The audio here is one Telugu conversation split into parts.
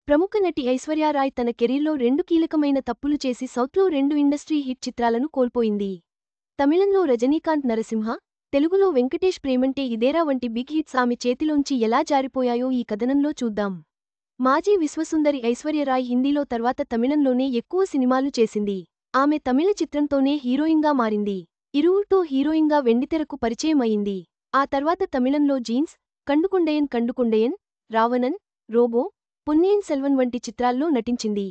ప్రముఖ నటి ఐశ్వర్య రాయ్ తన కెరీర్లో 2 కీలకమైన తప్పులు చేసి సౌత్లో 2 ఇండస్ట్రీ హిట్ చిత్రాలను కోల్పోయింది. తమిళంలో రజనీకాంత్ నరసింహ, తెలుగులో వెంకటేష్ ప్రేమంటే ఇదేరా వంటి బిగ్ హిట్స్ ఆమె చేతిలోంచి ఎలా జారిపోయాయో ఈ కథనంలో చూద్దాం. మాజీ విశ్వసుందరి ఐశ్వర్య రాయ్ హిందీలో తర్వాత తమిళంలోనే ఎక్కువ సినిమాలు చేసింది. ఆమె తమిళ చిత్రంతోనే హీరోయిన్గా మారింది. ఇరువుర్తో హీరోయిన్గా వెండితెరకు పరిచయం అయింది. ఆ తర్వాత తమిళంలో జీన్స్, కండుకొండయన్, రావణన్, రోబో, పొన్నియిన్ సెల్వన్ వంటి చిత్రాల్లో నటించింది.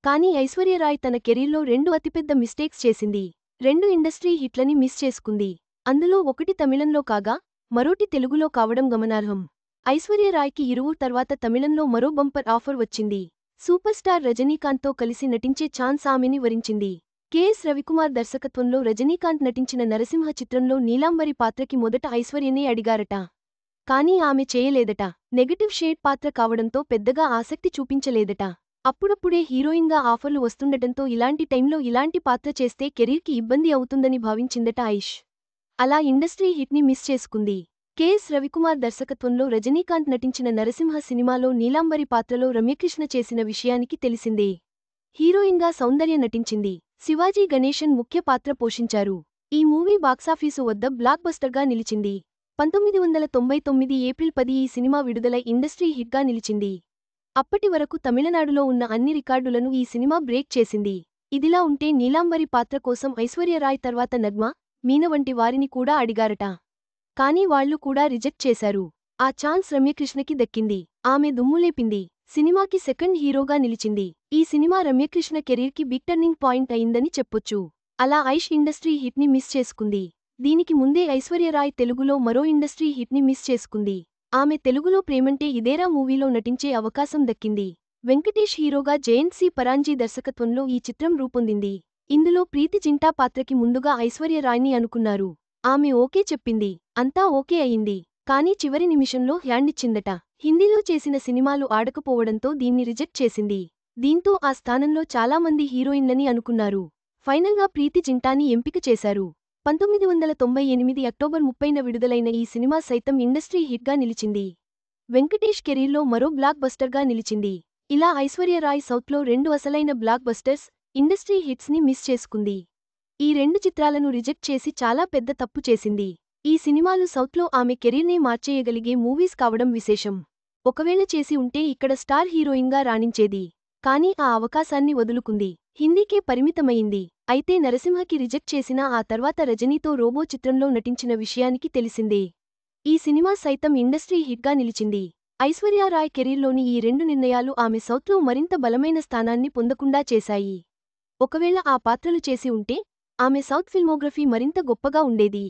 కానీ ఐశ్వర్య రాయ్ తన కెరీర్లో 2 అతిపెద్ద మిస్టేక్స్ చేసింది. 2 ఇండస్ట్రీ హిట్లని మిస్ చేసుకుంది. అందులో ఒకటి తమిళంలో కాగా, మరోటి తెలుగులో కావడం గమనార్హం. ఐశ్వర్య రాయ్కి ఇరువుర్ తర్వాత తమిళంలో మరో బంపర్ ఆఫర్ వచ్చింది. సూపర్ స్టార్ రజనీకాంత్తో కలిసి నటించే ఛాన్స్ ఆమెని వరించింది. కెఎస్ రవికుమార్ దర్శకత్వంలో రజనీకాంత్ నటించిన నరసింహ చిత్రంలో నీలాంబరి పాత్రకి మొదట ఐశ్వర్యనే అడిగారట. కానీ ఆమె చేయలేదట. నెగటివ్ షేడ్ పాత్ర కావడంతో పెద్దగా ఆసక్తి చూపించలేదట. అప్పుడప్పుడే హీరోయిన్గా ఆఫర్లు వస్తుండటంతో ఇలాంటి టైంలో ఇలాంటి పాత్ర చేస్తే కెరీర్కి ఇబ్బంది అవుతుందని భావించిందట ఐష్. అలా ఇండస్ట్రీ హిట్ని మిస్ చేసుకుంది. కెఎస్ రవికుమార్ దర్శకత్వంలో రజనీకాంత్ నటించిన నరసింహ సినిమాలో నీలాంబరి పాత్రలో రమ్యకృష్ణ చేసిన విషయానికి తెలిసిందే. హీరోయిన్గా సౌందర్య నటించింది. శివాజీ గణేశన్ ముఖ్య పాత్ర పోషించారు. ఈ మూవీ బాక్సాఫీసు వద్ద బ్లాక్ బస్టర్గా నిలిచింది. 1999 ఏప్రిల్ 10 ఈ సినిమా విడుదలై ఇండస్ట్రీ హిట్గా నిలిచింది. అప్పటి వరకు తమిళనాడులో ఉన్న అన్ని రికార్డులను ఈ సినిమా బ్రేక్ చేసింది. ఇదిలా ఉంటే నీలాంబరి పాత్ర కోసం ఐశ్వర్య రాయ్ తర్వాత నగ్మ, మీన వంటి వారిని కూడా అడిగారట. కానీ వాళ్లు కూడా రిజెక్ట్ చేశారు. ఆ ఛాన్స్ రమ్యకృష్ణకి దక్కింది. ఆమె దుమ్ములేపింది. సినిమాకి సెకండ్ హీరోగా నిలిచింది. ఈ సినిమా రమ్యకృష్ణ కెరీర్కి బిగ్ టర్నింగ్ పాయింట్ అయిందని చెప్పొచ్చు. అలా ఐష్ ఇండస్ట్రీ హిట్ని మిస్ చేసుకుంది. దీనికి ముందే ఐశ్వర్య రాయ్ తెలుగులో మరో ఇండస్ట్రీ హిట్ని మిస్ చేసుకుంది. ఆమె తెలుగులో ప్రేమంటే ఇదేరా మూవీలో నటించే అవకాశం దక్కింది. వెంకటేష్ హీరోగా జయంత్ సి పరాంజీ దర్శకత్వంలో ఈ చిత్రం రూపొందింది. ఇందులో ప్రీతి జింటా పాత్రకి ముందుగా ఐశ్వర్య రాయ్ని అనుకున్నారు. ఆమె ఓకే చెప్పింది. అంతా ఓకే అయింది. కానీ చివరి నిమిషంలో హ్యాండిచ్చిందట. హిందీలో చేసిన సినిమాలు ఆడకపోవడంతో దీన్ని రిజెక్ట్ చేసింది. దీంతో ఆ స్థానంలో చాలామంది హీరోయిన్లని అనుకున్నారు. ఫైనల్గా ప్రీతి జింటాని ఎంపిక చేశారు. 1998 అక్టోబర్ 30న విడుదలైన ఈ సినిమా సైతం ఇండస్ట్రీ హిట్గా నిలిచింది. వెంకటేష్ కెరీర్లో మరో బ్లాక్ బస్టర్గా నిలిచింది. ఇలా ఐశ్వర్య రాయ్ సౌత్లో 2 అసలైన బ్లాక్ బస్టర్స్, ఇండస్ట్రీ హిట్స్ని మిస్ చేసుకుంది. ఈ 2 చిత్రాలను రిజెక్ట్ చేసి చాలా పెద్ద తప్పు చేసింది. ఈ సినిమాలు సౌత్లో ఆమె కెరీర్నే మార్చేయగలిగే మూవీస్ కావడం విశేషం. ఒకవేళ చేసి ఉంటే ఇక్కడ స్టార్ హీరోయిన్గా రాణించేది. కానీ ఆ అవకాశాన్ని వదులుకుంది. హిందీకే పరిమితమయింది. అయితే నరసింహకి రిజెక్ట్ చేసినా ఆ తర్వాత రజనీతో రోబో చిత్రంలో నటించిన విషయానికి తెలిసిందే. ఈ సినిమా సైతం ఇండస్ట్రీ హిట్గా నిలిచింది. ఐశ్వర్య రాయ్ కెరీర్లోని ఈ 2 నిర్ణయాలు ఆమె సౌత్లో మరింత బలమైన స్థానాన్ని పొందకుండా చేశాయి. ఒకవేళ ఆ పాత్రలు చేసి ఉంటే ఆమె సౌత్ ఫిల్మోగ్రఫీ మరింత గొప్పగా ఉండేది.